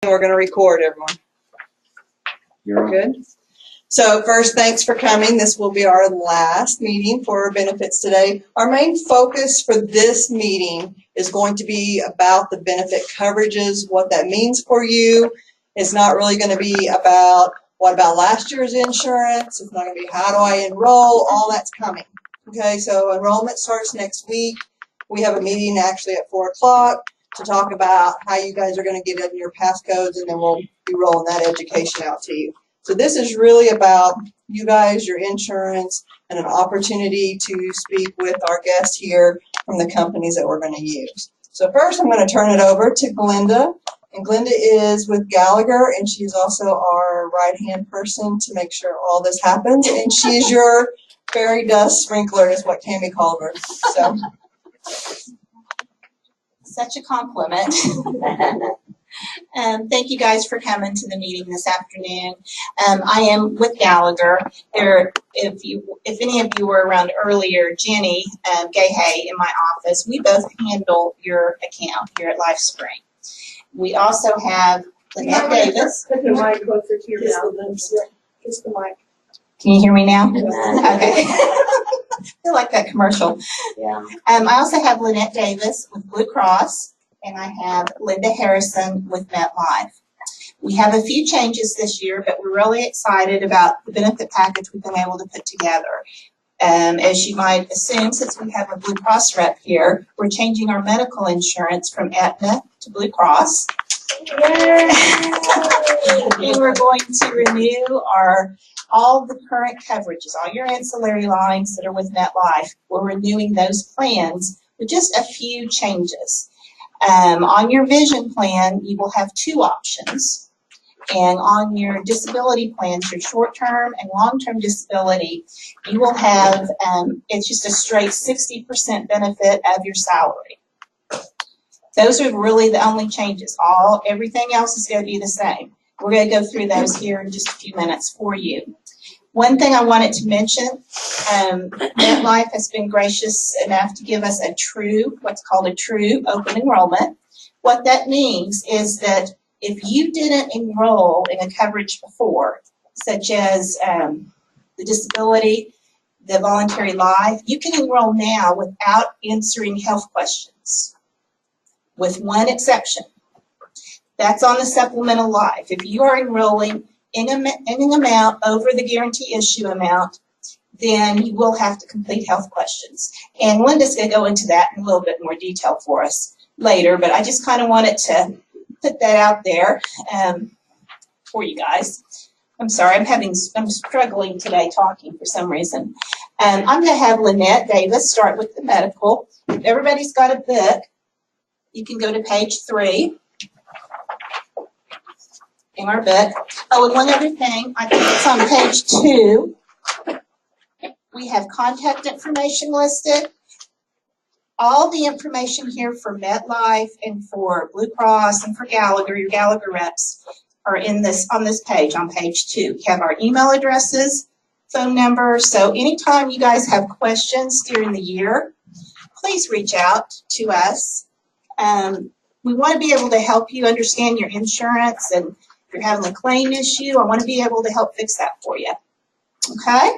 We're going to record, everyone. You're good? So first, thanks for coming. This will be our last meeting for benefits today. Our main focus for this meeting is going to be about the benefit coverages, what that means for you. It's not really going to be about what about last year's insurance. It's not going to be how do I enroll. All that's coming. Okay, so enrollment starts next week. We have a meeting actually at 4 o'clock to talk about how you guys are going to get in your passcodes, and then we'll be rolling that education out to you. So this is really about you guys, your insurance, and an opportunity to speak with our guest here from the companies that we're going to use. So first I'm going to turn it over to Glenda. And Glenda is with Gallagher, and she's also our right-hand person to make sure all this happens. And she's your fairy dust sprinkler is what Tammy called her. So. Such a compliment. Thank you guys for coming to the meeting this afternoon. I am with Gallagher. If any of you were around earlier, Jenny Gayhay in my office, we both handle your account here at LifeSpring. We also have Lynette Davis. Put the mic closer to your mouth. Just the mic. Can you hear me now? Okay. I feel like that commercial. Yeah. I also have Lynette Davis with Blue Cross, and I have Linda Harrison with MetLife. We have a few changes this year, but we're really excited about the benefit package we've been able to put together. As you might assume, since we have a Blue Cross rep here, we're changing our medical insurance from Aetna to Blue Cross. And we're going to renew all the current coverages, all your ancillary lines that are with MetLife. We're renewing those plans with just a few changes. On your vision plan, you will have 2 options. And on your disability plans, your short-term and long-term disability, you will have, it's just a straight 60% benefit of your salary. Those are really the only changes. Everything else is going to be the same. We're going to go through those here in just a few minutes for you. One thing I wanted to mention, MetLife has been gracious enough to give us what's called a true open enrollment. What that means is that if you didn't enroll in a coverage before, such as the disability, the voluntary life, you can enroll now without answering health questions, with one exception. That's on the supplemental life. If you are enrolling in an amount over the guarantee issue amount, then you will have to complete health questions. And Linda's going to go into that in a little bit more detail for us later, but I just kind of wanted to put that out there for you guys. I'm sorry, I'm struggling today talking for some reason. I'm going to have Lynette Davis start with the medical. If everybody's got a book, you can go to page 3. In our book. Oh, and one other thing, I think it's on page 2. We have contact information listed. All the information here for MetLife and for Blue Cross and for Gallagher, your Gallagher reps, are on this page, on page 2. We have our email addresses, phone number. So anytime you guys have questions during the year, please reach out to us. We want to be able to help you understand your insurance, and if you're having a claim issue, I want to be able to help fix that for you. Okay?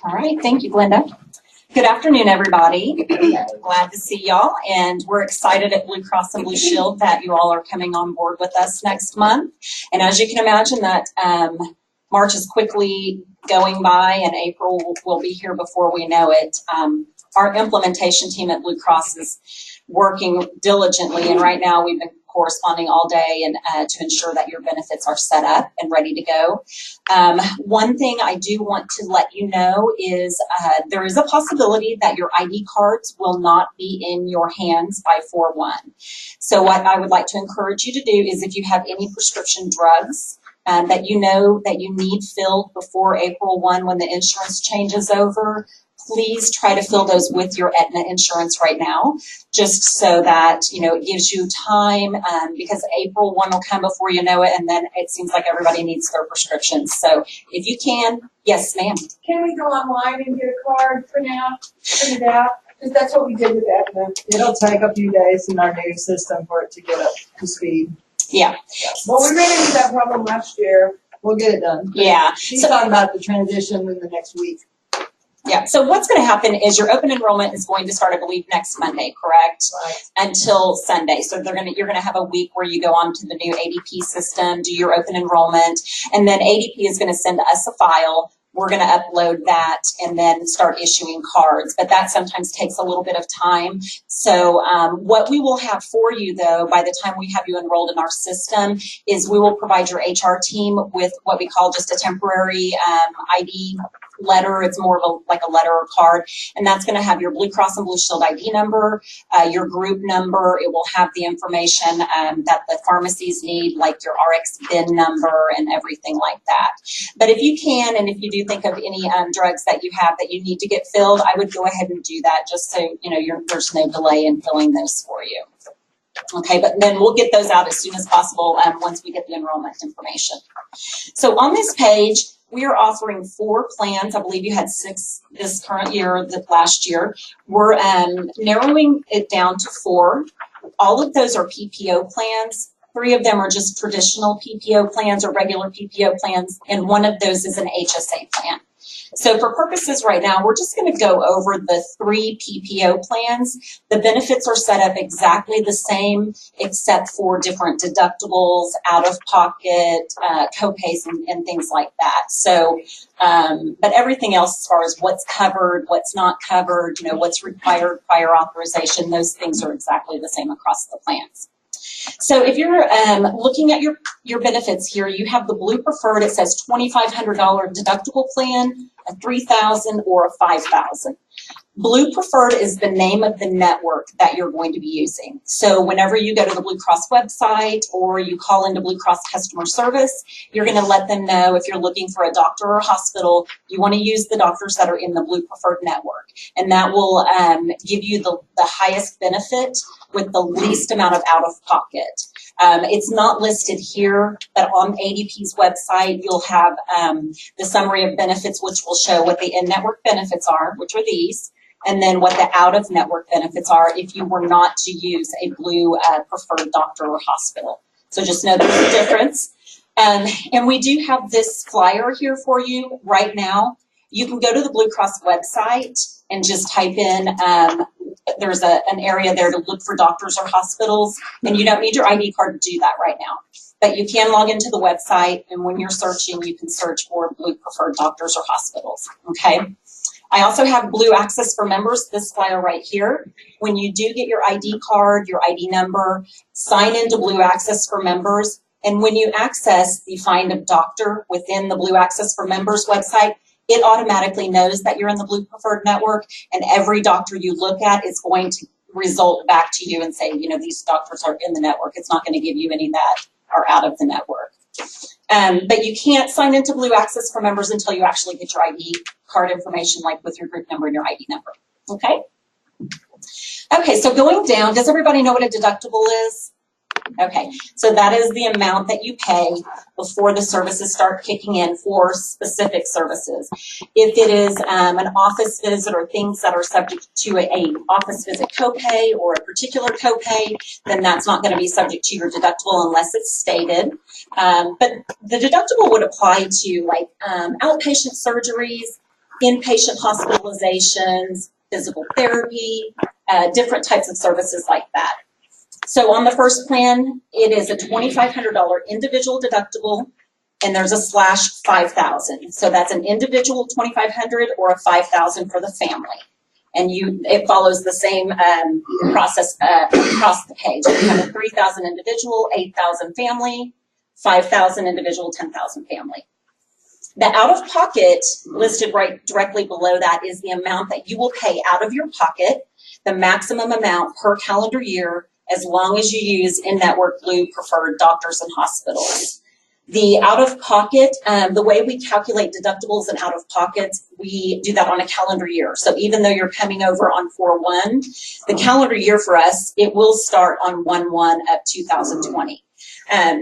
All right. Thank you, Glenda. Good afternoon, everybody. Glad to see y'all, and we're excited at Blue Cross and Blue Shield that you all are coming on board with us next month. And as you can imagine, that March is quickly going by, and April will be here before we know it. Our implementation team at Blue Cross is working diligently, and right now we've been corresponding all day and to ensure that your benefits are set up and ready to go. One thing I do want to let you know is there is a possibility that your ID cards will not be in your hands by 4/1. So what I would like to encourage you to do is, if you have any prescription drugs that you know that you need filled before April 1 when the insurance changes over, please try to fill those with your Aetna insurance right now, just so that, it gives you time, because April 1 will come before you know it, and then it seems like everybody needs their prescriptions. So if you can, yes, ma'am. Can we go online and get a card print it out? Because that's what we did with Aetna. It'll take a few days in our new system for it to get up to speed. Yeah. Well, we ran into that problem last year. We'll get it done. Yeah. She's talking about the transition in the next week. Yeah. So what's going to happen is your open enrollment is going to start, I believe, next Monday, correct? Right. Until Sunday. So you're going to have a week where you go on to the new ADP system, do your open enrollment, and then ADP is going to send us a file. We're going to upload that and then start issuing cards, but that sometimes takes a little bit of time. So what we will have for you, though, by the time we have you enrolled in our system, is we will provide your HR team with what we call just a temporary ID letter. It's more of like a letter or card, and that's going to have your Blue Cross and Blue Shield ID number, your group number. It will have the information that the pharmacies need, like your RX bin number and everything like that. But if you can, and if you do think of any drugs that you have that you need to get filled, I would go ahead and do that, just so you know there's no delay in filling those for you. Okay, but then we'll get those out as soon as possible once we get the enrollment information. So on this page, we are offering 4 plans. I believe you had 6 this current year, the last year. We're narrowing it down to 4. All of those are PPO plans. 3 of them are just traditional PPO plans or regular PPO plans, and 1 of those is an HSA plan. So for purposes right now, we're just going to go over the 3 PPO plans. The benefits are set up exactly the same, except for different deductibles, out-of-pocket, co-pays, and things like that. So, but everything else as far as what's covered, what's not covered, what's required, prior authorization, those things are exactly the same across the plans. So if you're looking at your benefits here, you have the Blue Preferred. It says $2,500 deductible plan, a $3,000 or a $5,000. Blue Preferred is the name of the network that you're going to be using. So whenever you go to the Blue Cross website or you call into Blue Cross customer service, you're going to let them know if you're looking for a doctor or hospital, you want to use the doctors that are in the Blue Preferred network. And that will give you the highest benefit with the least amount of out-of-pocket. It's not listed here, but on ADP's website, you'll have the summary of benefits, which will show what the in-network benefits are, which are these, and then what the out-of-network benefits are if you were not to use a Blue Preferred doctor or hospital. So just know there's a difference. And we do have this flyer here for you right now. You can go to the Blue Cross website and just type in, there's an area there to look for doctors or hospitals, and you don't need your ID card to do that right now. But you can log into the website, and when you're searching, you can search for Blue Preferred doctors or hospitals, okay? I also have Blue Access for members, this flyer right here. When you do get your ID card, your ID number, sign into Blue Access for members, and when you access the Find a Doctor within the Blue Access for members website, it automatically knows that you're in the Blue Preferred network, and every doctor you look at is going to result back to you and say, these doctors are in the network. It's not going to give you any that are out of the network. But you can't sign into Blue Access for members until you actually get your ID card information, like with your group number and your ID number, okay? Okay, so going down, does everybody know what a deductible is? Okay, so that is the amount that you pay before the services start kicking in for specific services. If it is an office visit or things that are subject to a office visit copay or a particular copay, then that's not going to be subject to your deductible unless it's stated. But the deductible would apply to like outpatient surgeries, inpatient hospitalizations, physical therapy, different types of services like that. So on the first plan, it is a $2,500 individual deductible, and there's a /5,000. So that's an individual $2,500 or a $5,000 for the family. And it follows the same process across the page. You have a $3,000 individual, $8,000 family, $5,000 individual, $10,000 family. The out-of-pocket listed right directly below that is the amount that you will pay out of your pocket, the maximum amount per calendar year, as long as you use in-network Blue Preferred doctors and hospitals. The out-of-pocket, the way we calculate deductibles and out-of-pockets, we do that on a calendar year. So even though you're coming over on 4/1, the calendar year for us, it will start on 1/1 of 2020.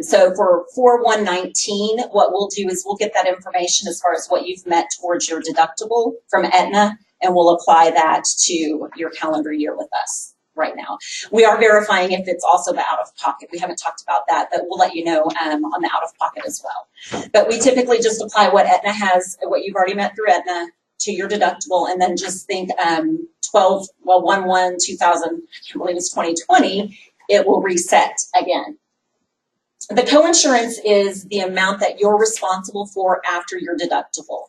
So for 4/1/19, what we'll do is we'll get that information as far as what you've met towards your deductible from Aetna, and we'll apply that to your calendar year with us right now. We are verifying if it's also the out-of-pocket. We haven't talked about that, but we'll let you know on the out-of-pocket as well. But we typically just apply what Aetna has, what you've already met through Aetna, to your deductible, and then just think 1/1/2000, I believe it's 2020, it will reset again. The coinsurance is the amount that you're responsible for after your deductible.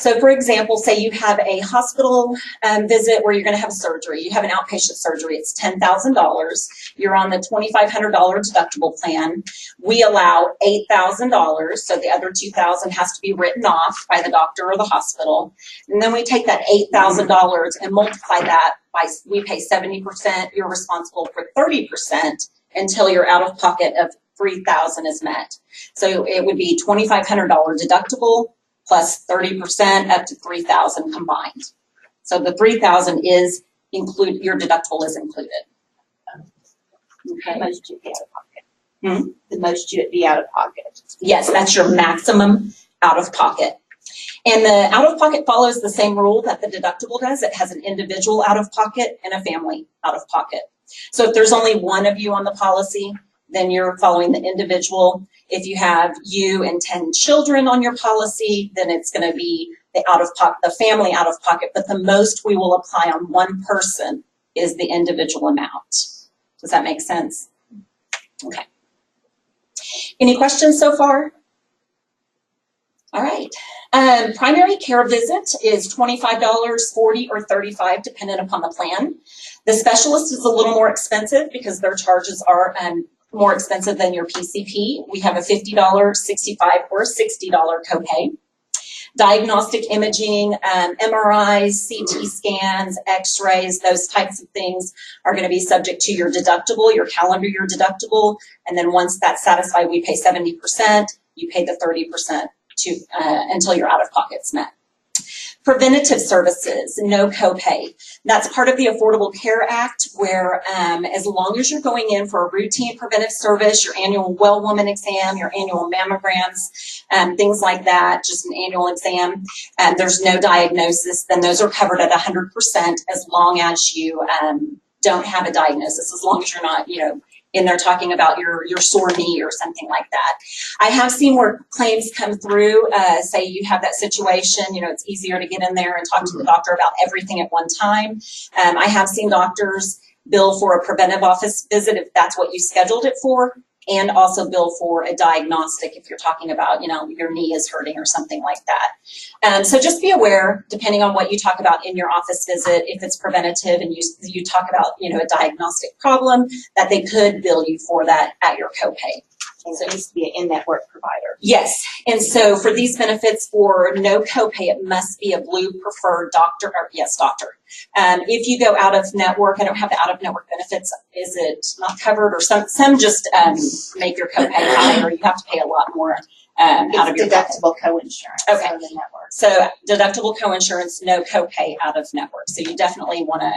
So for example, say you have a hospital visit where you're going to have surgery. You have an outpatient surgery. It's $10,000. You're on the $2,500 deductible plan. We allow $8,000, so the other $2,000 has to be written off by the doctor or the hospital. And then we take that $8,000 and multiply that by, we pay 70%. You're responsible for 30% until your out-of-pocket of $3,000 is met. So it would be $2,500 deductible plus 30% up to $3,000 combined. So the $3,000 is include, your deductible is included. Okay. The most you'd be out of pocket. The most you'd be out of pocket. Yes, that's your maximum out of pocket. And the out of pocket follows the same rule that the deductible does. It has an individual out of pocket and a family out of pocket. So if there's only one of you on the policy, then you're following the individual. If you have you and 10 children on your policy, then it's going to be the out of pocket, the family out of pocket. But the most we will apply on one person is the individual amount. Does that make sense? Okay. Any questions so far? All right. Primary care visit is $25, $40, or $35, depending upon the plan. The specialist is a little more expensive because their charges are more expensive than your PCP. We have a $50, $65, or $60 copay. Diagnostic imaging, MRIs, CT scans, x-rays, those types of things are going to be subject to your deductible, your calendar year deductible. And then once that's satisfied, we pay 70%. You pay the 30% to until your out-of-pocket's met. Preventative services, no copay. That's part of the Affordable Care Act, where as long as you're going in for a routine preventive service, your annual well woman exam, your annual mammograms, things like that, just an annual exam, there's no diagnosis, then those are covered at 100% as long as you don't have a diagnosis, as long as you're not, in there talking about your sore knee or something like that. I have seen where claims come through, say you have that situation, it's easier to get in there and talk to the doctor about everything at one time. I have seen doctors bill for a preventive office visit if that's what you scheduled it for, and also bill for a diagnostic if you're talking about, your knee is hurting or something like that. So just be aware, depending on what you talk about in your office visit, if it's preventative and you talk about, a diagnostic problem, that they could bill you for that at your copay. So it needs to be an in-network provider. Yes, and so for these benefits for no copay, it must be a Blue preferred doctor, or yes, doctor. If you go out of network, I don't have the out of network benefits. Is it not covered, or some just make your copay higher? You have to pay a lot more out of your deductible coinsurance. Okay. The network. So deductible coinsurance, no copay out of network. So you definitely want to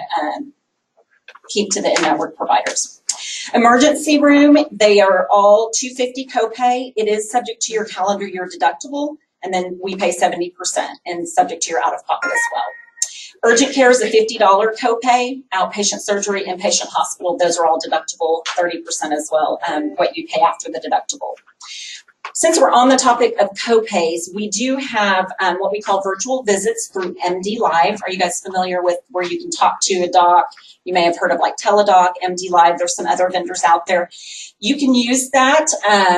keep to the in-network providers. Emergency room, they are all $250 copay. It is subject to your calendar year deductible, and then we pay 70% and subject to your out-of-pocket as well. Urgent care is a $50 copay. Outpatient surgery, inpatient hospital, those are all deductible, 30% as well, what you pay after the deductible. Since we're on the topic of copays, we do have what we call virtual visits through MD Live. Are you guys familiar with where you can talk to a doc? You may have heard of like Teladoc, MD Live. There's some other vendors out there. You can use that.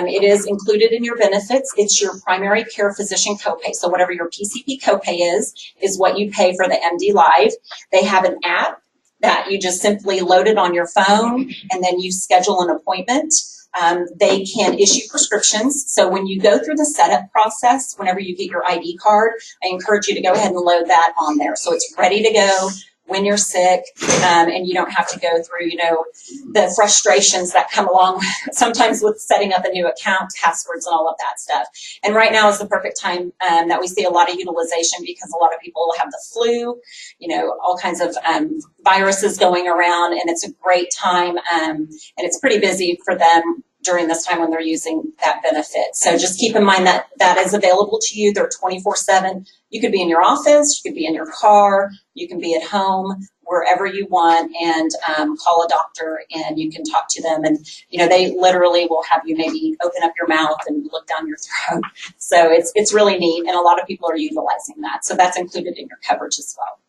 It is included in your benefits. It's your primary care physician copay. So whatever your PCP copay is what you pay for the MD Live. They have an app that you just simply load it on your phone, and then you schedule an appointment. They can issue prescriptions. So when you go through the setup process, whenever you get your ID card, I encourage you to go ahead and load that on there. So it's ready to go when you're sick, and you don't have to go through, the frustrations that come along sometimes with setting up a new account, passwords, and all of that stuff. And right now is the perfect time that we see a lot of utilization, because a lot of people have the flu, all kinds of viruses going around, and it's a great time, and it's pretty busy for them during this time when they're using that benefit. So just keep in mind that that is available to you. They're 24/7. You could be in your office, you could be in your car, you can be at home, wherever you want, and call a doctor and you can talk to them. And, you know, they literally will have you maybe open up your mouth and look down your throat. So it's really neat, and a lot of people are utilizing that. So that's included in your coverage as well.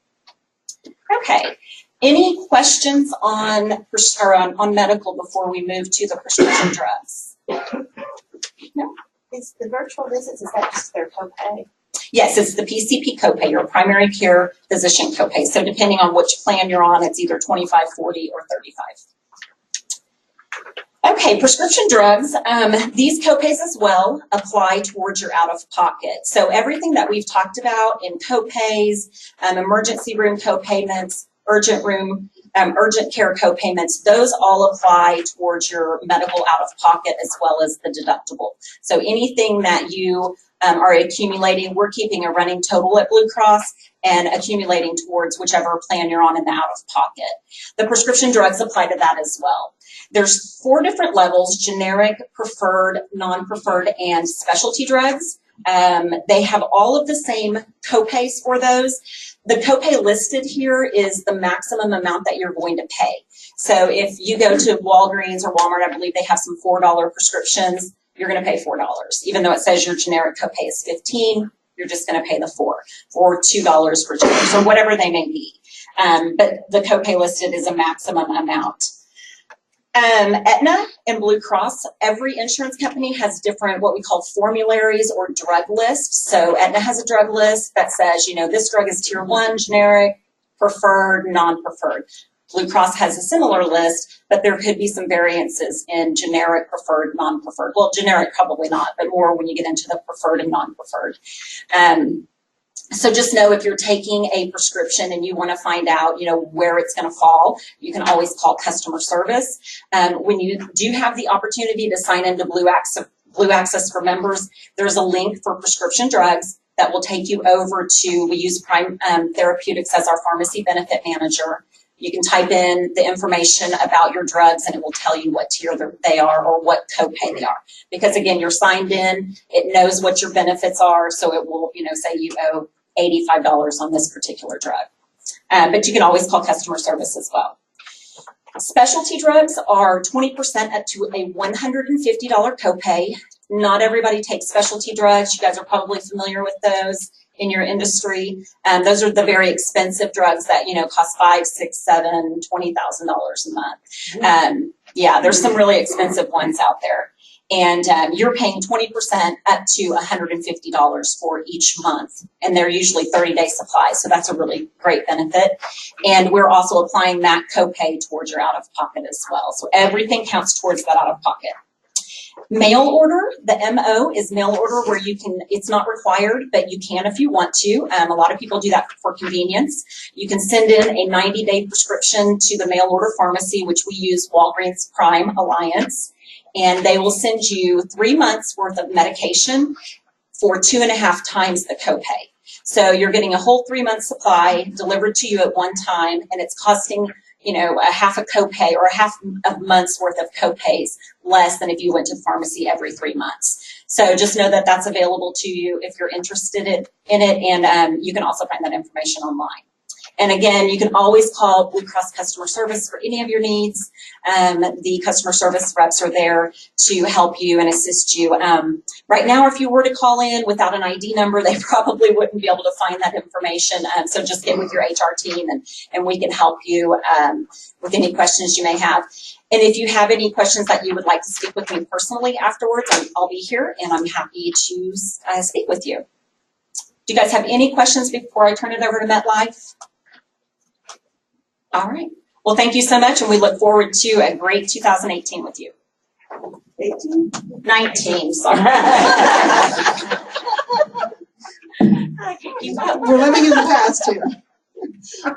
Okay. Any questions on medical before we move to the prescription drugs? No? Is the virtual visits, is that just their copay? Yes, it's the PCP copay, your primary care physician copay. So depending on which plan you're on, it's either $25, $40, or $35. Okay, prescription drugs. These copays as well apply towards your out-of-pocket. So everything that we've talked about in copays, emergency room copayments, urgent care copayments, those all apply towards your medical out-of-pocket as well as the deductible. So anything that you are accumulating, we're keeping a running total at Blue Cross and accumulating towards whichever plan you're on in the out-of-pocket. The prescription drugs apply to that as well. There's 4 different levels: generic, preferred, non-preferred, and specialty drugs. They have all of the same copays for those. The copay listed here is the maximum amount that you're going to pay. So if you go to Walgreens or Walmart, I believe they have some $4 prescriptions, you're going to pay $4. Even though it says your generic copay is $15, you're just going to pay the $4 or $2 for generic, or whatever they may be. But the copay listed is a maximum amount. Aetna and Blue Cross, every insurance company has different what we call formularies or drug lists. So Aetna has a drug list that says, you know, this drug is tier 1, generic, preferred, non-preferred. Blue Cross has a similar list, but there could be some variances in generic, preferred, non-preferred. Well, generic probably not, but more when you get into the preferred and non-preferred. So just know if you're taking a prescription and you want to find out, you know, where it's going to fall, you can always call customer service. When you do have the opportunity to sign into Blue Access for members, there's a link for prescription drugs that will take you over to, we use Prime Therapeutics as our pharmacy benefit manager. You can type in the information about your drugs and it will tell you what tier they are or what copay they are. Because again, you're signed in, it knows what your benefits are, so it will, you know, say you owe $85 on this particular drug. But you can always call customer service as well. Specialty drugs are 20% up to a $150 copay. Not everybody takes specialty drugs. You guys are probably familiar with those in your industry. Those are the very expensive drugs that, you know, cost $5,000, $6,000, $7,000, $20,000 a month. Yeah, there's some really expensive ones out there. And you're paying 20% up to $150 for each month. And they're usually 30-day supplies, so that's a really great benefit. And we're also applying that copay towards your out-of-pocket as well. So everything counts towards that out-of-pocket. Mail order, the MO is mail order where you can, it's not required, but you can if you want to. A lot of people do that for convenience. You can send in a 90-day prescription to the mail order pharmacy, which we use Walgreens Prime Alliance, and they will send you 3 months worth of medication for 2.5 times the copay. So you're getting a whole 3-month supply delivered to you at one time, and it's costing, you know, a half a copay or a half a month's worth of copays less than if you went to the pharmacy every 3 months. So just know that that's available to you if you're interested in it, and you can also find that information online. And again, you can always call Blue Cross customer service for any of your needs. The customer service reps are there to help you and assist you. Right now, if you were to call in without an ID number, they probably wouldn't be able to find that information. So just get with your HR team and we can help you with any questions you may have. And if you have any questions that you would like to speak with me personally afterwards, I'll be here and I'm happy to speak with you. Do you guys have any questions before I turn it over to MetLife? All right. Well, thank you so much, and we look forward to a great 2018 with you. 18? 19, sorry. We're living in the past here.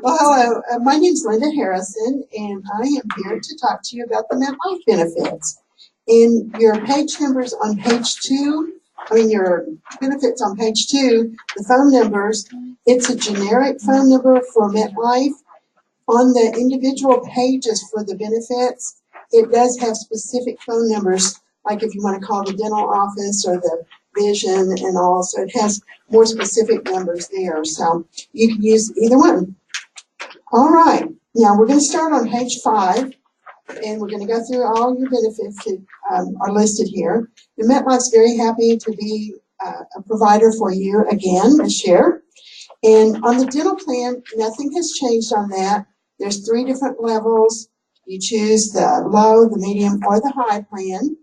Well, hello. My name is Linda Harrison, and I am here to talk to you about the MetLife benefits. In your page numbers on page 2, your benefits on page 2, the phone numbers, it's a generic phone number for MetLife. On the individual pages for the benefits, it does have specific phone numbers like if you want to call the dental office or the vision and all, so it has more specific numbers there. So you can use either one. All right, now we're going to start on page 5, and we're going to go through all your benefits that are listed here. And MetLife's very happy to be a provider for you again this year. And on the dental plan, nothing has changed on that. There's 3 different levels. You choose the low, the medium, or the high plan,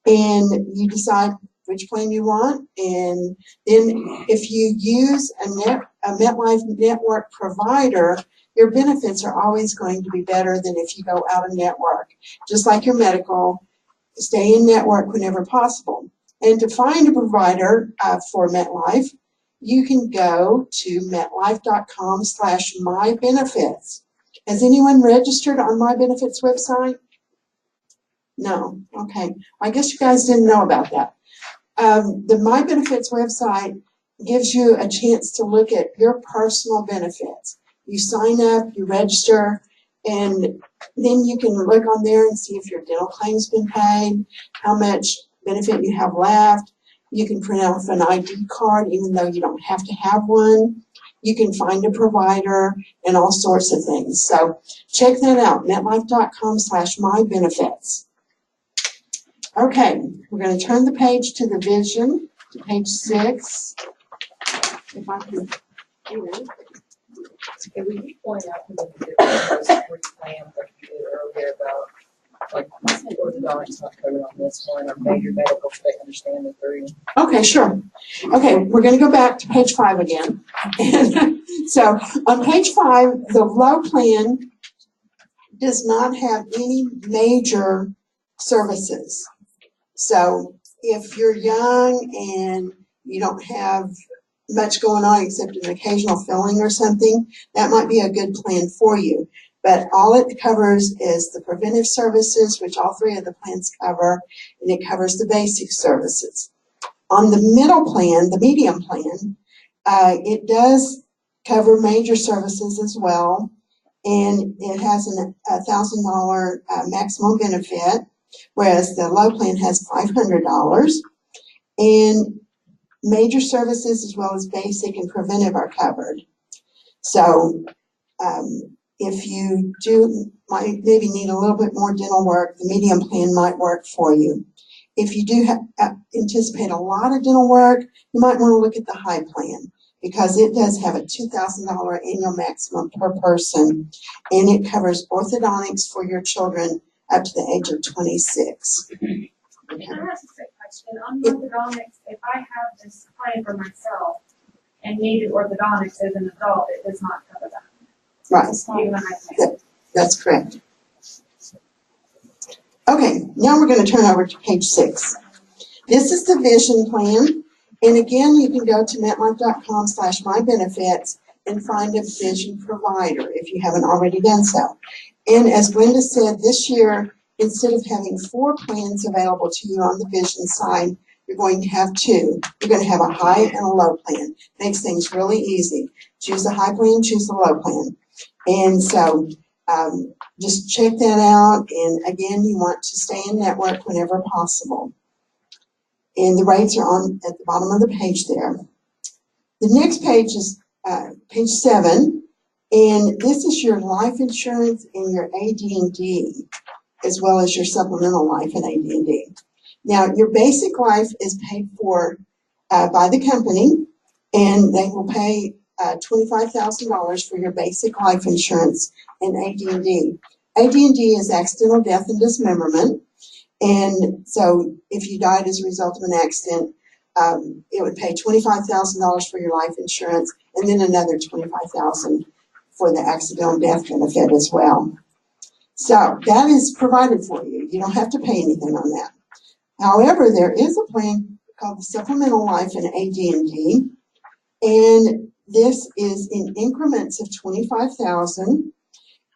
and you decide which plan you want. And then if you use a MetLife network provider, your benefits are always going to be better than if you go out of network. Just like your medical, stay in network whenever possible. And to find a provider for MetLife, you can go to metlife.com/mybenefits. Has anyone registered on My Benefits website? No. Okay. I guess you guys didn't know about that. The My Benefits website gives you a chance to look at your personal benefits. You sign up, you register, and then you can look on there and see if your dental claim's been paid, how much benefit you have left. You can print off an ID card even though you don't have to have one. You can find a provider and all sorts of things. So check that out, metlife.com/mybenefits. Okay, we're going to turn the page to the vision, to page 6. If I can do it. Can we point out to them the different plans that you did earlier about, like, orthodontics not covered on this one, or major medical, so they understand the 3? Okay, sure. Okay, we're going to go back to page 5 again. So on page 5, the low plan does not have any major services. So if you're young and you don't have much going on except an occasional filling or something, that might be a good plan for you. But all it covers is the preventive services, which all 3 of the plans cover, and it covers the basic services. On the middle plan, the medium plan, it does cover major services as well, and it has a $1,000 maximum benefit, whereas the low plan has $500. And major services as well as basic and preventive are covered. So if you might maybe need a little bit more dental work, the medium plan might work for you. If you do anticipate a lot of dental work, you might want to look at the high plan because it does have a $2,000 annual maximum per person, and it covers orthodontics for your children up to the age of 26. Can I ask a quick question? On orthodontics, if I have this plan for myself and needed orthodontics as an adult, it does not cover that. Right. Even when I pay. That's correct. Okay, now we're going to turn over to page 6. This is the vision plan. And again, you can go to metlife.com/mybenefits and find a vision provider if you haven't already done so. And as Glenda said, this year, instead of having 4 plans available to you on the vision side, you're going to have 2. You're going to have a high and a low plan. Makes things really easy. Choose the high plan, choose the low plan. And so just check that out. And again, you want to stay in network whenever possible. And the rates are on at the bottom of the page there. The next page is page 7. And this is your life insurance and your AD&D, as well as your supplemental life and AD&D. Now, your basic life is paid for by the company, and they will pay $25,000 for your basic life insurance and AD&D. AD&D is accidental death and dismemberment, and so if you died as a result of an accident, it would pay $25,000 for your life insurance, and then another $25,000 for the accidental death benefit as well. So that is provided for you. You don't have to pay anything on that. However, there is a plan called the Supplemental Life and AD&D, and this is in increments of $25,000,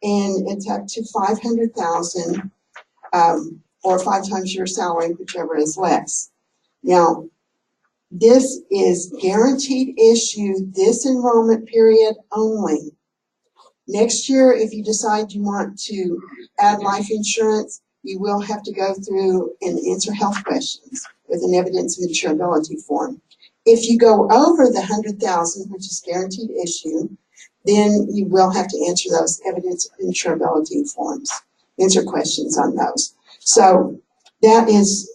and it's up to $500,000, or 5 times your salary, whichever is less. Now, this is guaranteed issue this enrollment period only. Next year, if you decide you want to add life insurance, you will have to go through and answer health questions with an evidence of insurability form. If you go over the 100,000, which is guaranteed issue, then you will have to answer those evidence of insurability forms, answer questions on those. So that is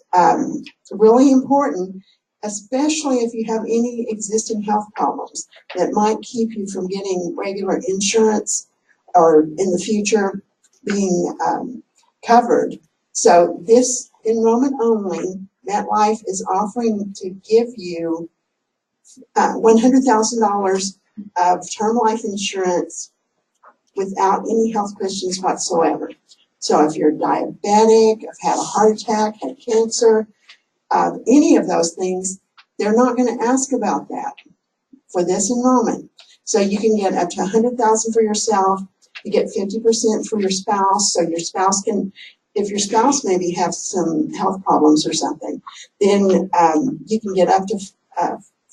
really important, especially if you have any existing health problems that might keep you from getting regular insurance or in the future being covered. So this enrollment only, MetLife is offering to give you $100,000 of term life insurance without any health questions whatsoever. So if you're diabetic, have had a heart attack, had cancer, any of those things, they're not going to ask about that for this enrollment. So you can get up to $100,000 for yourself. You get 50% for your spouse. So your spouse can, if your spouse maybe have some health problems or something, then you can get up to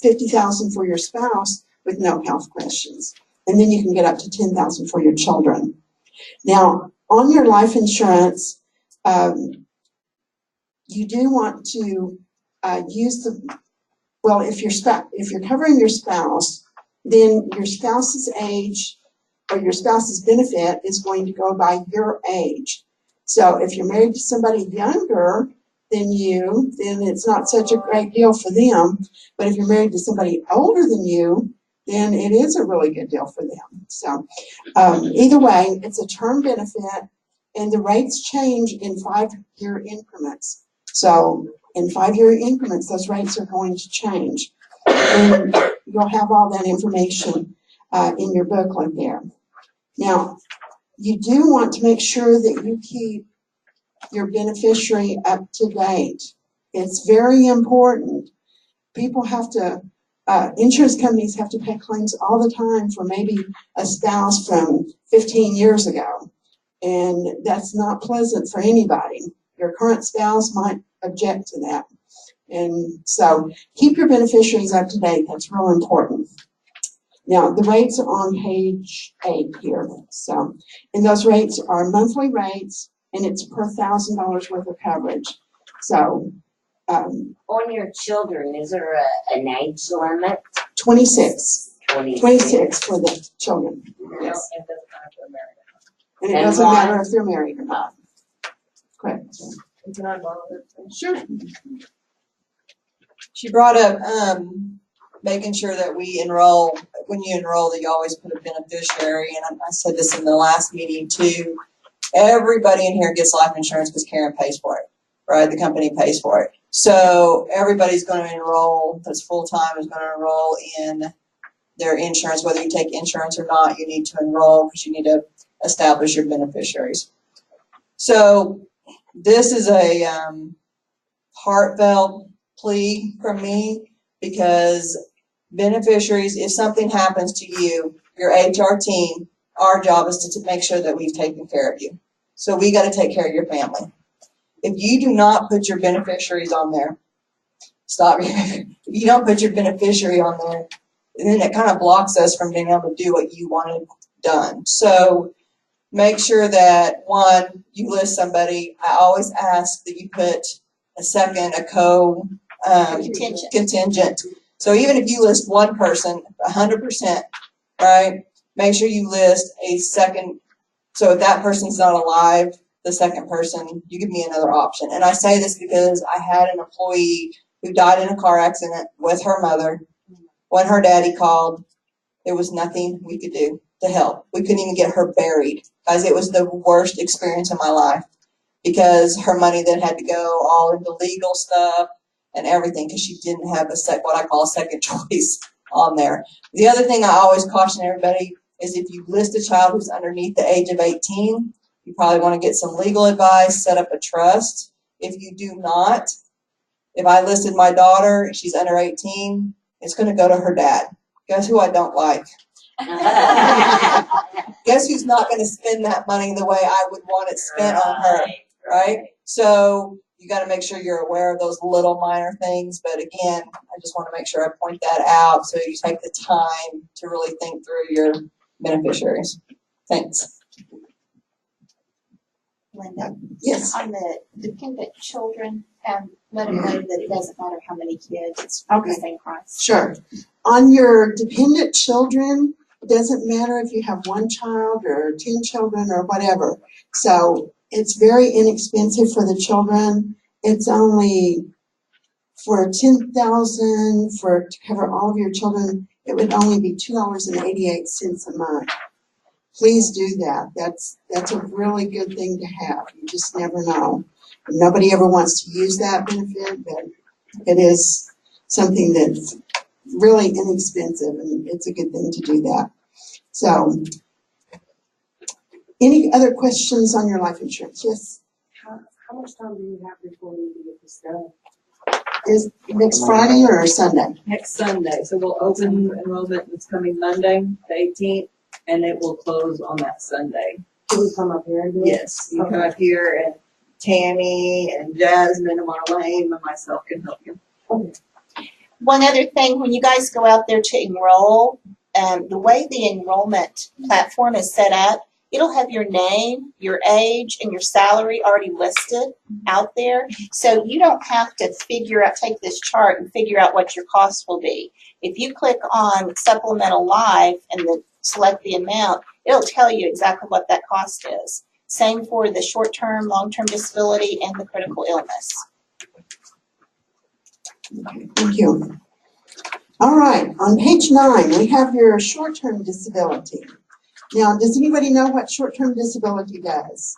$50,000 for your spouse with no health questions. And then you can get up to $10,000 for your children. Now, on your life insurance, you do want to use the, well, if you're covering your spouse, then your spouse's age or your spouse's benefit is going to go by your age. So if you're married to somebody younger than you, then it's not such a great deal for them. But if you're married to somebody older than you, then it is a really good deal for them. So either way, it's a term benefit, and the rates change in 5-year increments. So in 5-year increments, those rates are going to change. And you'll have all that information in your booklet there. Now, you do want to make sure that you keep your beneficiary up to date. It's very important. People have to, insurance companies have to pay claims all the time for maybe a spouse from 15 years ago. And that's not pleasant for anybody. Your current spouse might object to that. And so keep your beneficiaries up to date. That's real important. Now, the rates are on page 8 here. So, and those rates are monthly rates, and it's per $1,000 worth of coverage. So, On your children, is there an age limit? 26. 26. 26 for the children. Yes. And it doesn't matter if they're married or not. Correct. Can I borrow that? Sure. She brought up making sure that we enroll, when you enroll, that you always put a beneficiary. And I said this in the last meeting too. Everybody in here gets life insurance because Karen pays for it, right? The company pays for it. So everybody's going to enroll, that's full-time, is going to enroll in their insurance. Whether you take insurance or not, you need to enroll because you need to establish your beneficiaries. So this is a heartfelt plea from me, because beneficiaries, if something happens to you, your HR team, our job is to make sure that we've taken care of you. So we got to take care of your family. If you do not put your beneficiaries on there, if you don't put your beneficiary on there, then it kind of blocks us from being able to do what you wanted done. So make sure that, one, you list somebody. I always ask that you put contingent. So even if you list one person, 100%, right? Make sure you list a second. So if that person's not alive, the second person, you give me another option. And I say this because I had an employee who died in a car accident with her mother. When her daddy called, there was nothing we could do to help. We couldn't even get her buried. Guys, it was the worst experience of my life, because her money then had to go all into legal stuff and everything, because she didn't have what I call a second choice on there. The other thing I always caution everybody is, if you list a child who's underneath the age of 18, you probably want to get some legal advice, set up a trust. If you do not, if I listed my daughter, she's under 18, it's going to go to her dad. Guess who I don't like? Guess who's not going to spend that money the way I would want it spent on her, right? So you got to make sure you're aware of those little minor things. But again, I just want to make sure I point that out so you take the time to really think through your beneficiaries. Thanks. Linda, Yes, on the dependent children, let them know that it doesn't matter how many kids, it's Okay. the same price. sure. On your dependent children, it doesn't matter if you have one child or 10 children or whatever. So it's very inexpensive for the children. It's only for 10,000 to cover all of your children. It would only be $2.88 a month. Please do that. That's a really good thing to have. You just never know. Nobody ever wants to use that benefit, but it is something that's really inexpensive, and it's a good thing to do that. So, any other questions on your life insurance? Yes. How much time do you have before we need to get this done? Is next Friday or Sunday? Next Sunday, so we'll open enrollment this coming Monday, the 18th, and it will close on that Sunday. Can we come up here and do it? Yes, you come up here and Tammy and Jasmine and Marlene and myself can help you. One other thing, when you guys go out there to enroll, the way the enrollment platform is set up, it'll have your name, your age, and your salary already listed out there. So you don't have to take this chart and figure out what your cost will be. If you click on Supplemental Life and then select the amount, it'll tell you exactly what that cost is. Same for the short-term, long-term disability, and the critical illness. Thank you. All right, on page 9, we have your short-term disability. Now, does anybody know what short-term disability does?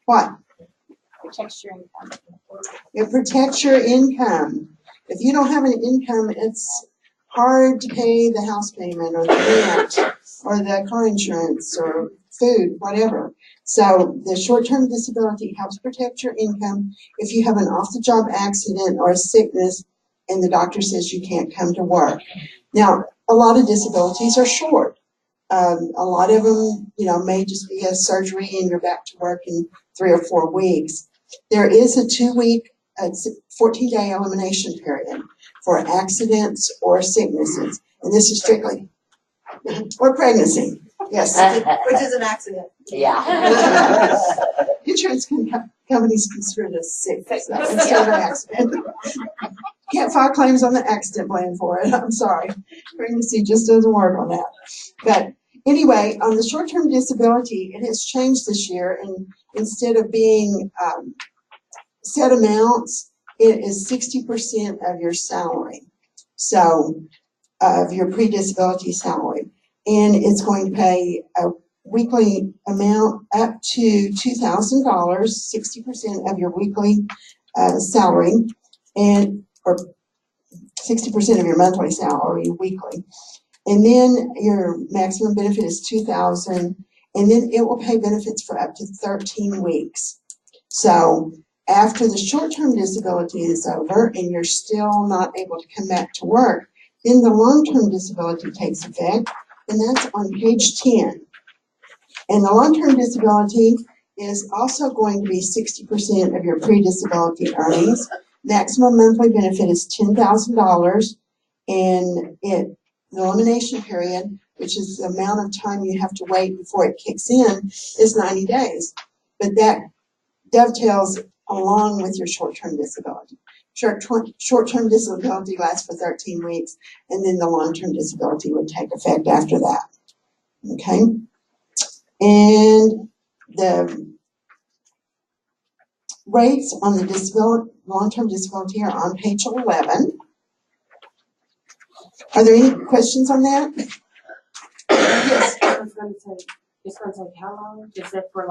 What? Protects your income. It protects your income. If you don't have an income, it's hard to pay the house payment or the rent or the car insurance or food, whatever. So the short-term disability helps protect your income if you have an off-the-job accident or a sickness and the doctor says you can't come to work. Now, a lot of disabilities are short. A lot of them, may just be a surgery and you're back to work in 3 or 4 weeks. There is a 2-week, 14-day elimination period for accidents or sicknesses. And this is strictly, or pregnancy, yes. Which is an accident. Yeah. Insurance companies consider it a sickness instead of an accident. Can't file claims on the accident plan for it. I'm sorry. Pregnancy just doesn't work on that. But anyway, on the short-term disability, it has changed this year. And instead of being set amounts, it is 60% of your salary. So, of your pre-disability salary. And it's going to pay a weekly amount up to $2,000, 60% of your weekly salary, or 60% of your monthly salary weekly. And then your maximum benefit is $2,000, and then it will pay benefits for up to 13 weeks. So after the short-term disability is over and you're still not able to come back to work, then the long-term disability takes effect, and that's on page 10. And the long-term disability is also going to be 60% of your pre-disability earnings. Maximum monthly benefit is $10,000, and the elimination period, which is the amount of time you have to wait before it kicks in, is 90 days. But that dovetails along with your short-term disability. Short-term disability lasts for 13 weeks, and then the long-term disability would take effect after that. Okay? And the rates on the long-term disability are on page 11. Are there any questions on that? Yes. It's gonna take how long? Is it for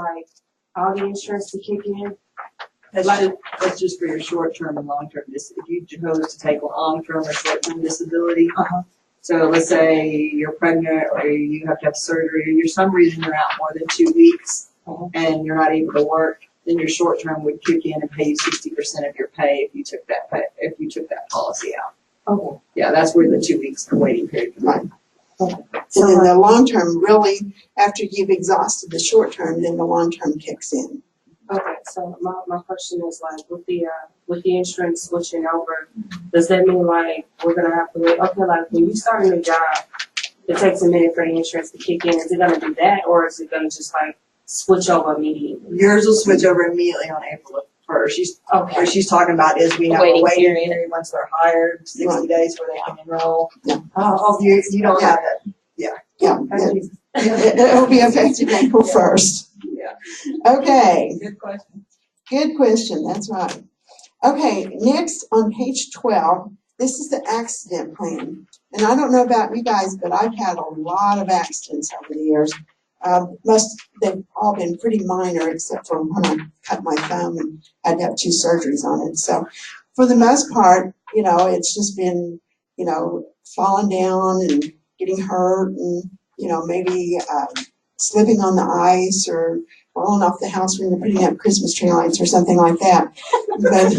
all the insurance to kick in? That's just for your short-term and long-term disability. If you chose to take a long-term or short-term disability, so let's say you're pregnant or you have to have surgery or for some reason you're out more than 2 weeks and you're not able to work, then your short-term would kick in and pay you 60% of your pay if you took that policy out. Okay. Yeah, that's where the 2 weeks waiting period comes in. And then the long-term, really, after you've exhausted the short-term, then the long-term kicks in. Okay, so my question is with the insurance switching over, does that mean we're gonna have to wait? Okay, when you start a new job, it takes a minute for the insurance to kick in. Is it gonna do that, or is it gonna just switch over immediately? Yours will switch over immediately on April 1st. What Okay. she's talking about is we have a Waiting waiting period. period once they're hired, 60 Right. days where they can enroll. Oh, You don't have that. Yeah, it'll be effective April 1st. Yeah. Okay, Good question. good question, that's right. Okay, next on page 12, this is the accident plan. And I don't know about you guys, but I've had a lot of accidents over the years. They've all been pretty minor except for when I cut my thumb and had to have 2 surgeries on it. So for the most part, it's just been, falling down and getting hurt and, maybe slipping on the ice or falling off the house when you're putting up Christmas tree lights or something like that. But,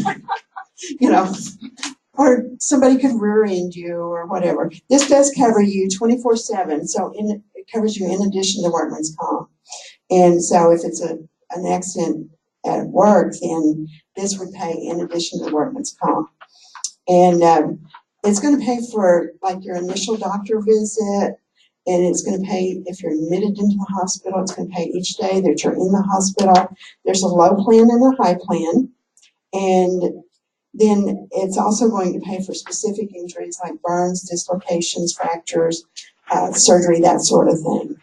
or somebody could rear end you or whatever. This does cover you 24/7, so it covers you in addition to workman's comp. And so if it's an accident at work, then this would pay in addition to the workman's comp. And it's going to pay for like your initial doctor visit, and it's going to pay if you're admitted into the hospital. It's going to pay each day that you're in the hospital. There's a low plan and a high plan, and then it's also going to pay for specific injuries like burns, dislocations, fractures, surgery, that sort of thing.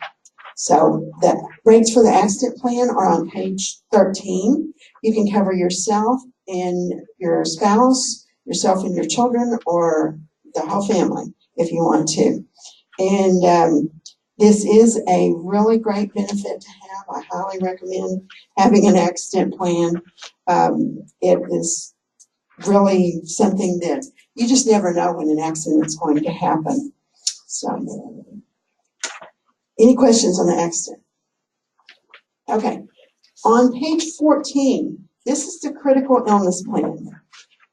So the rates for the accident plan are on page 13. You can cover yourself and your spouse, yourself and your children, or the whole family if you want to. And this is a really great benefit to have. I highly recommend having an accident plan. It is really something that you just never know when an accident is going to happen. So, any questions on the accident? Okay, on page 14, this is the critical illness plan.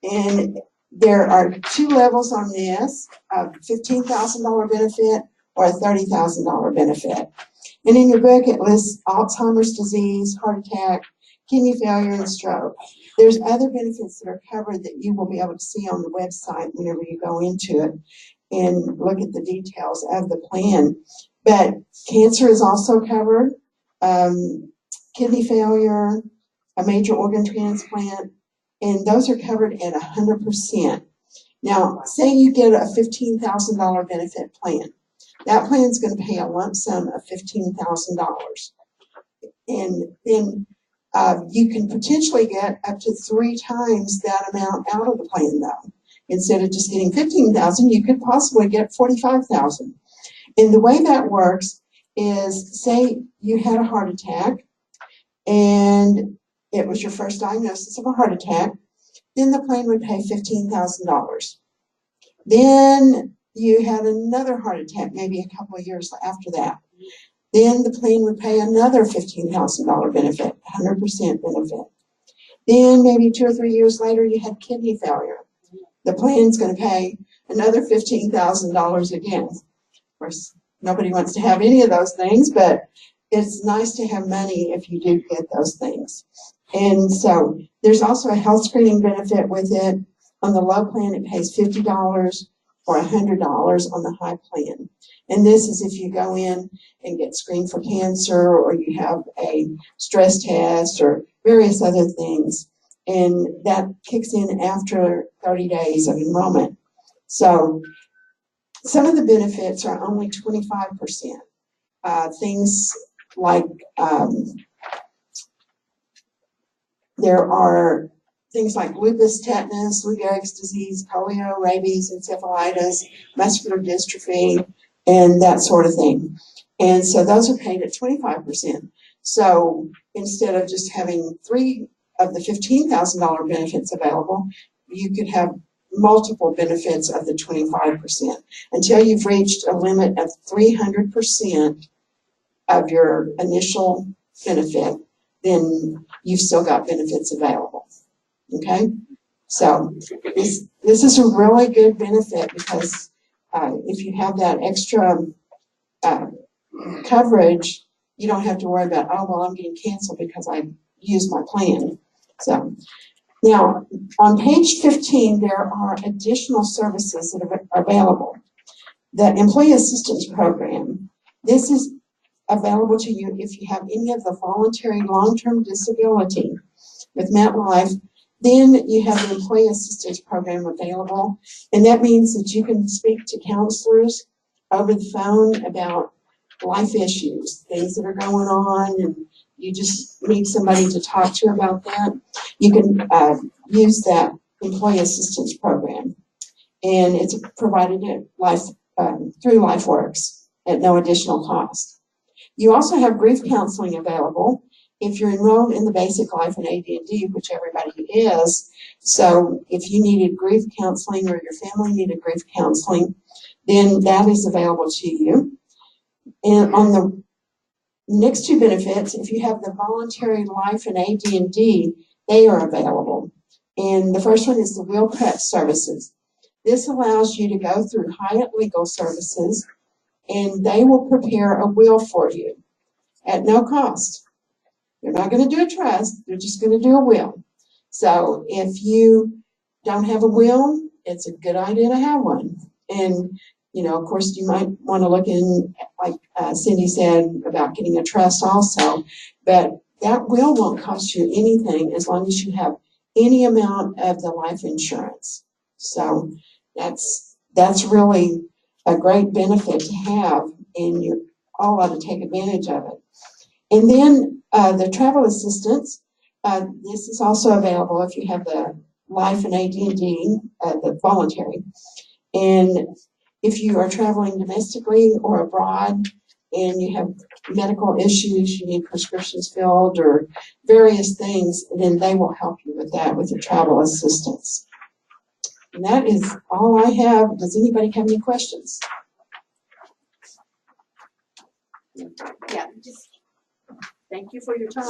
And there are 2 levels on this, a $15,000 benefit or a $30,000 benefit. And in your book, it lists Alzheimer's disease, heart attack, kidney failure, and stroke. There's other benefits that are covered that you will be able to see on the website whenever you go into it and look at the details of the plan. But cancer is also covered, kidney failure, a major organ transplant, and those are covered at 100%. Now, say you get a $15,000 benefit plan. That plan is going to pay a lump sum of $15,000. And then you can potentially get up to 3 times that amount out of the plan, though. Instead of just getting $15,000, you could possibly get $45,000. And the way that works is, say you had a heart attack and it was your first diagnosis of a heart attack, then the plan would pay $15,000. Then you had another heart attack, maybe a couple of years after that. Then the plan would pay another $15,000 benefit, 100% benefit. Then maybe 2 or 3 years later, you had kidney failure. The plan's going to pay another $15,000 again. Of course, nobody wants to have any of those things, but it's nice to have money if you do get those things. And so there's also a health screening benefit with it. On the low plan, it pays $50 or $100 on the high plan. And this is if you go in and get screened for cancer, or you have a stress test or various other things. And that kicks in after 30 days of enrollment. So some of the benefits are only 25%. Things like there are things like lupus, tetanus, Lou Gehrig's disease, polio, rabies, encephalitis, muscular dystrophy, and that sort of thing. And so those are paid at 25%. So instead of just having 3 of the $15,000 benefits available, you could have multiple benefits of the 25%. Until you've reached a limit of 300% of your initial benefit, then you've still got benefits available. Okay? So this is a really good benefit because if you have that extra coverage, you don't have to worry about, oh, well, I'm getting canceled because I used my plan. So now on page 15, there are additional services that are available. The Employee Assistance Program, this is available to you if you have any of the voluntary long-term disability with MetLife. Then you have the employee assistance program available, and that means that you can speak to counselors over the phone about life issues, things that are going on, and you just need somebody to talk to about that. You can use that employee assistance program, and it's provided at through LifeWorks at no additional cost. You also have grief counseling available if you're enrolled in the basic life and AD&D, which everybody is. So if you needed grief counseling or your family needed grief counseling, then that is available to you. And on the next two benefits, if you have the voluntary life and AD&D, they are available. And the first one is the will prep services. This allows you to go through Hyatt Legal Services, and they will prepare a will for you at no cost. They're not going to do a trust, they're just going to do a will. So if you don't have a will, it's a good idea to have one. And, you know, of course, you might want to look in, like Cindy said, about getting a trust also, but that will won't cost you anything as long as you have any amount of the life insurance. So that's really a great benefit to have, and you all ought to take advantage of it. And then the travel assistance, this is also available if you have the life and AD&D, the voluntary. And if you are traveling domestically or abroad and you have medical issues, you need prescriptions filled or various things, then they will help you with that with the travel assistance. And that is all I have. Does anybody have any questions? Yeah, just Thank you for your time.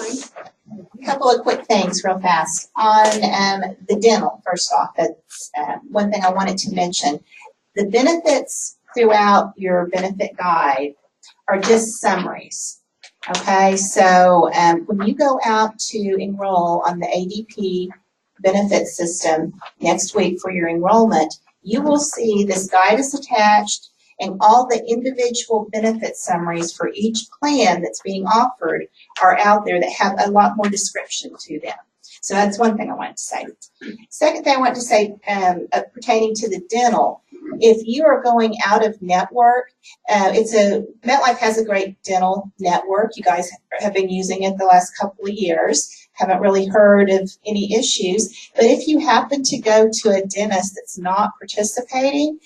a couple of quick things real fast. On the dental, first off, that's one thing I wanted to mention. The benefits throughout your benefit guide are just summaries. Okay, so when you go out to enroll on the ADP benefit system next week for your enrollment, you will see this guide is attached and all the individual benefit summaries for each plan that's being offered are out there that have a lot more description to them. So that's one thing I wanted to say. Second thing I want to say pertaining to the dental, if you are going out of network, MetLife has a great dental network. You guys have been using it the last couple of years. Haven't really heard of any issues. But if you happen to go to a dentist that's not participating,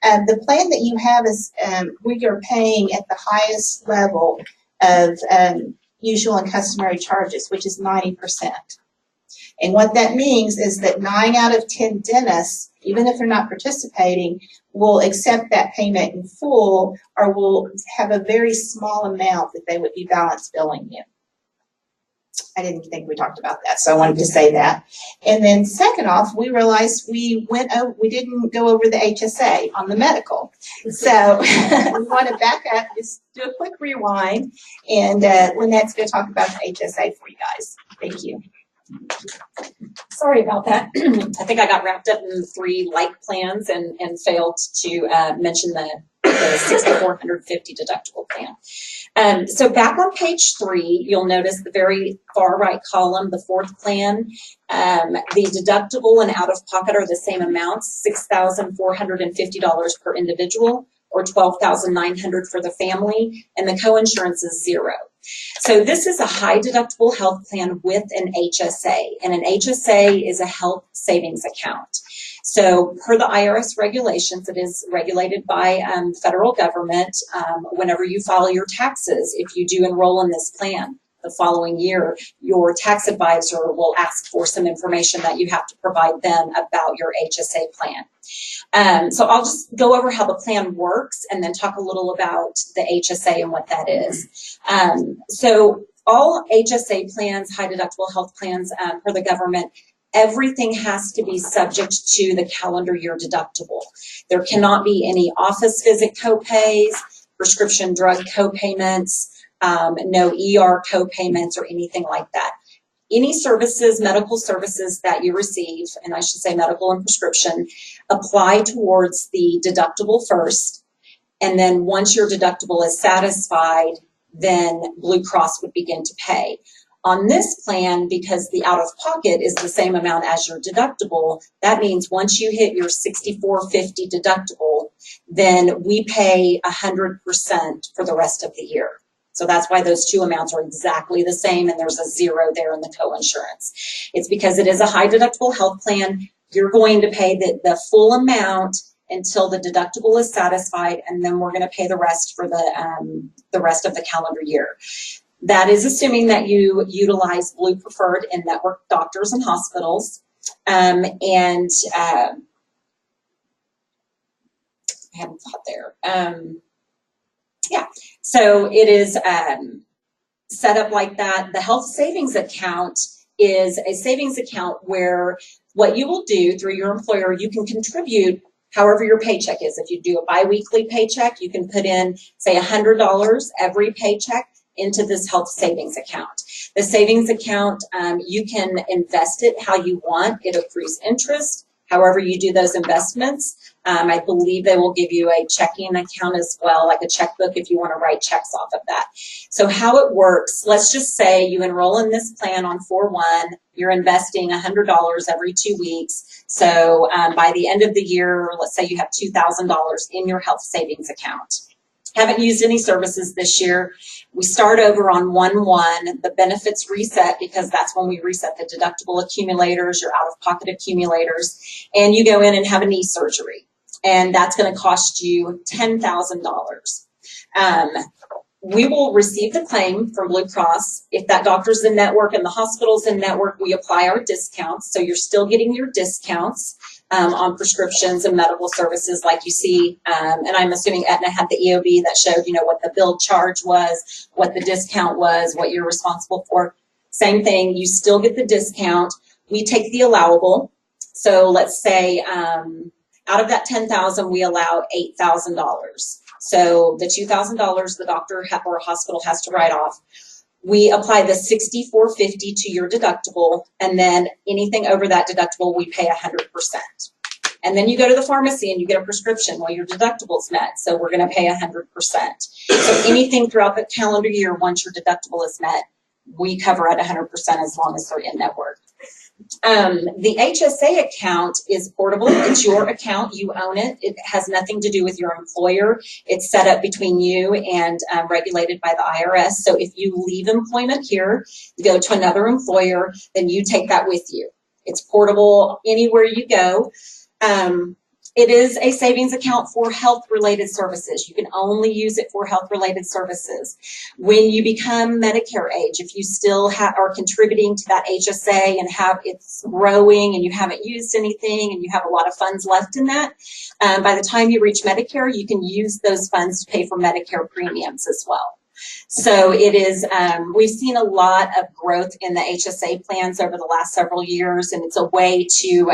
the plan that you have is we are paying at the highest level of usual and customary charges, which is 90%. And what that means is that 9 out of 10 dentists, even if they're not participating, will accept that payment in full or will have a very small amount that they would be balance billing you. I didn't think we talked about that, so I wanted to say that. And then second off, we realized we didn't go over the HSA on the medical. So we want to back up, just do a quick rewind, and Lynette's going to talk about the HSA for you guys. Thank you. Sorry about that. I think I got wrapped up in 3 like plans and failed to mention the 6,450 deductible plan. So back on page 3, you'll notice the very far right column, the 4th plan. The deductible and out-of-pocket are the same amounts, $6,450 per individual or $12,900 for the family, and the co-insurance is 0. So this is a high deductible health plan with an HSA, and an HSA is a health savings account. So per the IRS regulations, it is regulated by the federal government. Whenever you file your taxes, if you do enroll in this plan the following year, your tax advisor will ask for some information that you have to provide them about your HSA plan. So I'll just go over how the plan works and then talk a little about the HSA and what that is. So all HSA plans, high deductible health plans for the government, everything has to be subject to the calendar year deductible. There cannot be any office visit copays, prescription drug copayments, no ER copayments or anything like that. Any services, medical services that you receive, and I should say medical and prescription, apply towards the deductible first. And then once your deductible is satisfied, then Blue Cross would begin to pay. On this plan, because the out-of-pocket is the same amount as your deductible, that means once you hit your $64.50 deductible, then we pay 100% for the rest of the year. So that's why those two amounts are exactly the same, and there's a zero there in the co-insurance. It's because it is a high deductible health plan. You're going to pay the full amount until the deductible is satisfied, and then we're going to pay the rest for the rest of the calendar year. That is assuming that you utilize Blue Preferred in network doctors and hospitals. I haven't thought there. Yeah, so it is set up like that. The health savings account is a savings account where what you will do through your employer, you can contribute however your paycheck is. If you do a biweekly paycheck, you can put in, say, $100 every paycheck into this health savings account. The savings account, you can invest it how you want. It accrues interest. However you do those investments, I believe they will give you a checking account as well, like a checkbook if you want to write checks off of that. So how it works, let's just say you enroll in this plan on 4/1, you're investing $100 every 2 weeks. So by the end of the year, let's say you have $2,000 in your health savings account. Haven't used any services this year. We start over on 1/1. The benefits reset because that's when we reset the deductible accumulators, your out-of-pocket accumulators, and you go in and have a knee surgery. And that's going to cost you $10,000. We will receive the claim from Blue Cross. If that doctor's in network and the hospital's in network, we apply our discounts. So you're still getting your discounts on prescriptions and medical services like you see. And I'm assuming Aetna had the EOB that showed, what the bill charge was, what the discount was, what you're responsible for. Same thing, you still get the discount. We take the allowable. So let's say out of that $10,000, we allow $8,000. So the $2,000 the doctor or hospital has to write off. We apply the $64.50 to your deductible, and then anything over that deductible, we pay 100%. And then you go to the pharmacy and you get a prescription. Well, your deductible's met, so we're going to pay 100%. So anything throughout the calendar year, once your deductible is met, we cover at 100% as long as they're in network. The HSA account is portable. It's your account. You own it. It has nothing to do with your employer. It's set up between you and regulated by the IRS. So if you leave employment here, you go to another employer, then you take that with you. It's portable anywhere you go. It is a savings account for health-related services. You can only use it for health-related services. When you become Medicare age, if you still are contributing to that HSA and it's growing and you haven't used anything and you have a lot of funds left in that, by the time you reach Medicare, you can use those funds to pay for Medicare premiums as well. So it is, we've seen a lot of growth in the HSA plans over the last several years, and it's a way to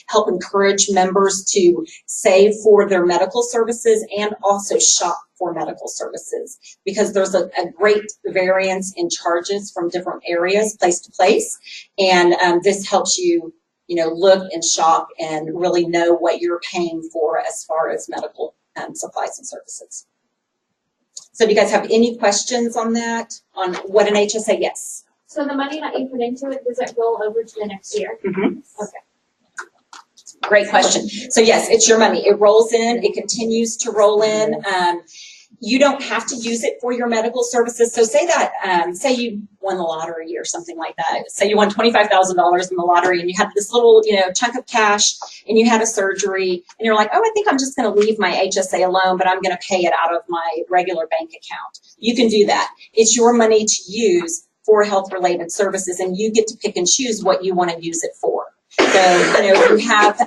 help encourage members to save for their medical services and also shop for medical services, because there's a great variance in charges from different areas, place to place, and this helps you, look and shop and really know what you're paying for as far as medical supplies and services. So do you guys have any questions on that, on what an HSA? Yes. So the money that you put into it, does it roll over to the next year? Mm-hmm. Okay. Great question. So yes, it's your money. It rolls in. It continues to roll in. You don't have to use it for your medical services. So say that, say you won the lottery or something like that. Say you won $25,000 in the lottery and you had this little, chunk of cash and you had a surgery and you're like, oh, I think I'm just going to leave my HSA alone, but I'm going to pay it out of my regular bank account. You can do that. It's your money to use for health-related services, and you get to pick and choose what you want to use it for. So, you have,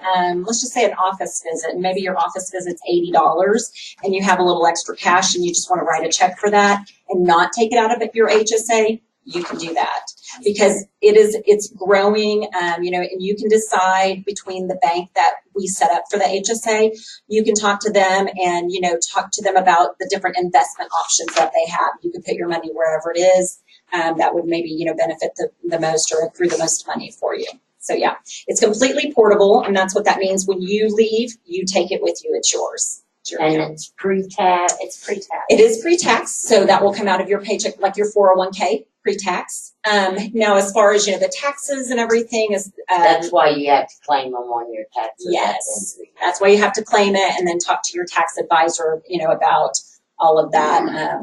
let's just say an office visit, and maybe your office visit's $80 and you have a little extra cash and you just want to write a check for that and not take it out of your HSA, you can do that because it's growing, and you can decide between the bank that we set up for the HSA, you can talk to them and, talk to them about the different investment options that they have. You can put your money wherever it is, that would maybe, benefit the most or accrue the most money for you. So yeah, it's completely portable, and that's what that means. When you leave, you take it with you. It's yours. to your And account. it's pre-tax. It's pre-tax. It is pre-tax, so that will come out of your paycheck, like your 401k pre-tax. Now, as far as the taxes and everything is. That's why you have to claim them on your taxes. Yes, that's why you have to claim it and then talk to your tax advisor, about all of that.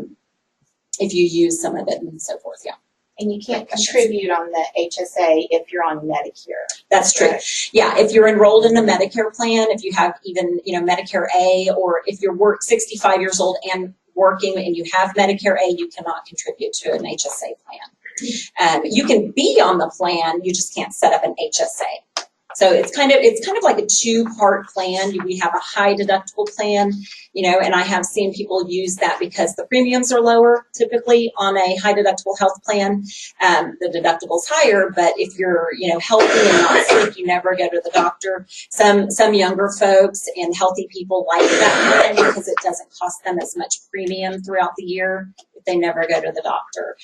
If you use some of it and so forth, yeah. And you can't contribute on the HSA if you're on Medicare. That's true. Yeah, if you're enrolled in a Medicare plan, if you have even, Medicare A, or if you're 65 years old and working and you have Medicare A, you cannot contribute to an HSA plan. You can be on the plan, you just can't set up an HSA. So it's kind of like a two-part plan. We have a high deductible plan, and I have seen people use that because the premiums are lower typically on a high deductible health plan. The deductible's higher, but if you're, healthy and not sick, you never go to the doctor. Some younger folks and healthy people like that plan because it doesn't cost them as much premium throughout the year if they never go to the doctor.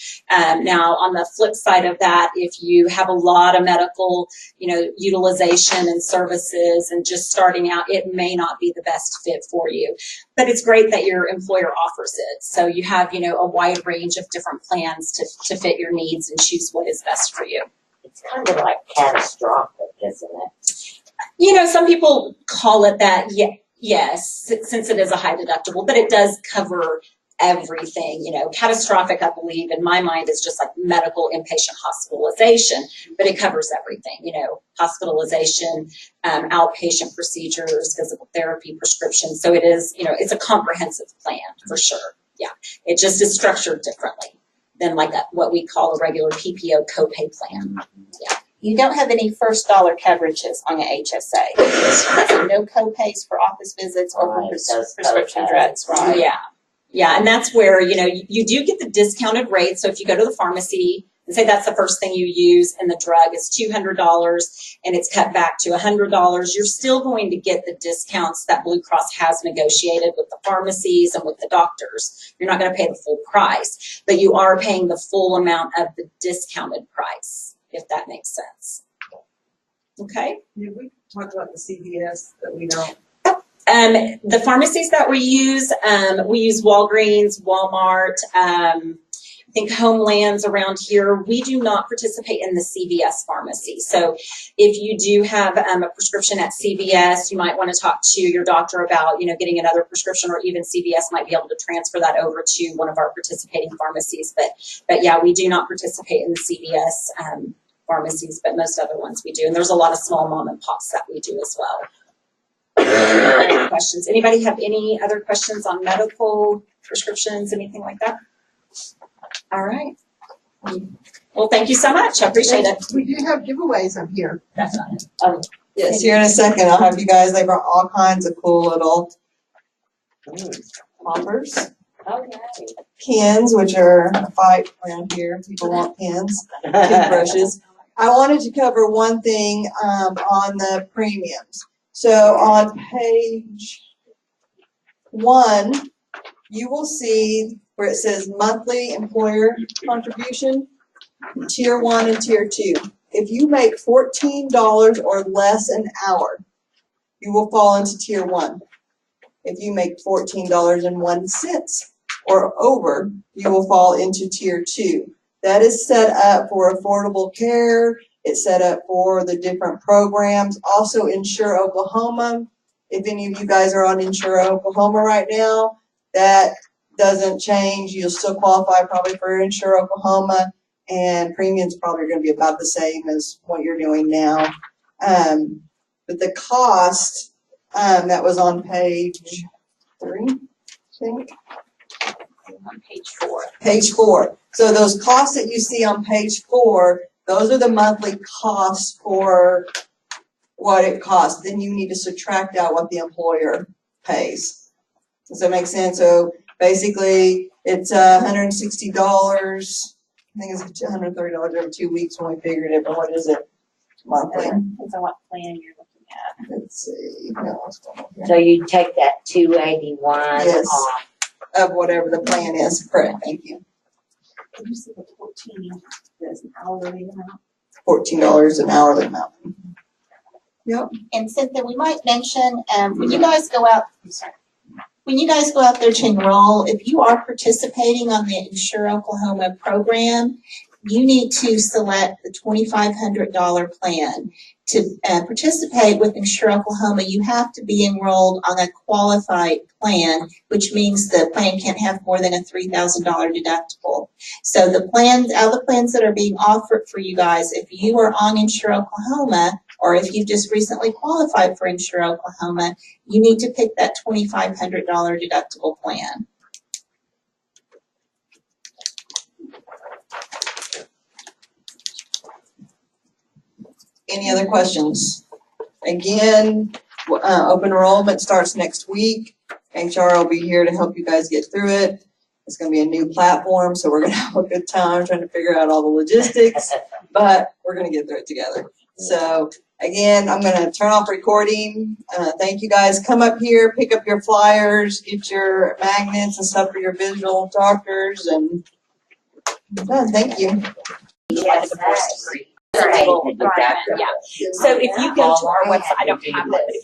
Now, on the flip side of that, if you have a lot of medical, utilization and services and just starting out, it may not be the best fit for you. But it's great that your employer offers it. So you have, a wide range of different plans to fit your needs and choose what is best for you. It's kind of like catastrophic, isn't it? Some people call it that, yes, since it is a high deductible, but it does cover everything. Catastrophic, I believe, in my mind, is just like medical inpatient hospitalization, but it covers everything, hospitalization, outpatient procedures, physical therapy, prescriptions. So it is, it's a comprehensive plan for sure. Yeah. It just is structured differently than like what we call a regular PPO copay plan. Yeah. You don't have any first dollar coverages on your HSA. So no copays for office visits or for prescription drugs, right? Yeah. Yeah, and that's where, you do get the discounted rate. So if you go to the pharmacy and say that's the first thing you use and the drug is $200 and it's cut back to $100, you're still going to get the discounts that Blue Cross has negotiated with the pharmacies and with the doctors. You're not going to pay the full price, but you are paying the full amount of the discounted price, if that makes sense. Okay? Yeah, we talked about the CVS that we don't. The pharmacies that we use Walgreens, Walmart, I think Homelands around here. We do not participate in the CVS pharmacy. So if you do have a prescription at CVS, you might want to talk to your doctor about, getting another prescription, or even CVS might be able to transfer that over to one of our participating pharmacies. But yeah, we do not participate in the CVS pharmacies, but most other ones we do. And there's a lot of small mom and pops that we do as well. Any questions? Anybody have any other questions on medical prescriptions, anything like that? All right. Well, thank you so much. I appreciate it. We do have giveaways up here. That's not it. Yes, here in a second, I'll have you guys, they brought all kinds of cool little poppers, Okay. pens, which are a fight around here. People want pens, toothbrushes. I wanted to cover one thing on the premiums. So on page 1, you will see where it says monthly employer contribution, tier 1 and tier 2. If you make $14 or less an hour, you will fall into tier 1. If you make $14.01 or over, you will fall into tier 2. That is set up for affordable care. It's set up for the different programs. Also, Insure Oklahoma. If any of you guys are on Insure Oklahoma right now, that doesn't change. You'll still qualify probably for Insure Oklahoma, and premiums probably are going to be about the same as what you're doing now. But the cost that was on page 3, I think. On page 4. Page 4. So those costs that you see on page 4, those are the monthly costs for what it costs. Then you need to subtract out what the employer pays. Does that make sense? So basically, it's $160. I think it's $130 every 2 weeks when we figured it. But what is it monthly? Depends on what plan you're looking at. Let's see. No, what's going on here? So you take that 281 Yes. off. Of whatever the plan is. Correct. Thank you. Did you say the 14 is an hourly amount? $14 an hourly amount. Yep. And Cynthia, we might mention, when you guys go out, I'm sorry, when you guys go out there to enroll, if you are participating on the Insure Oklahoma program, you need to select the $2,500 plan. To participate with Insure Oklahoma, you have to be enrolled on a qualified plan, which means the plan can't have more than a $3,000 deductible. So the plans, out of the plans that are being offered for you guys, if you are on Insure Oklahoma, or if you've just recently qualified for Insure Oklahoma, you need to pick that $2,500 deductible plan. Any other questions? Again, open enrollment starts next week. HR will be here to help you guys get through it. It's going to be a new platform, so we're going to have a good time trying to figure out all the logistics, but we're going to get through it together. So again, I'm going to turn off recording. Thank you guys. Come up here, pick up your flyers, get your magnets and stuff for your visual doctors, and I'm done. Thank you. Yes, It's a little environment, yeah. So if you go to our website, I don't have it, but if you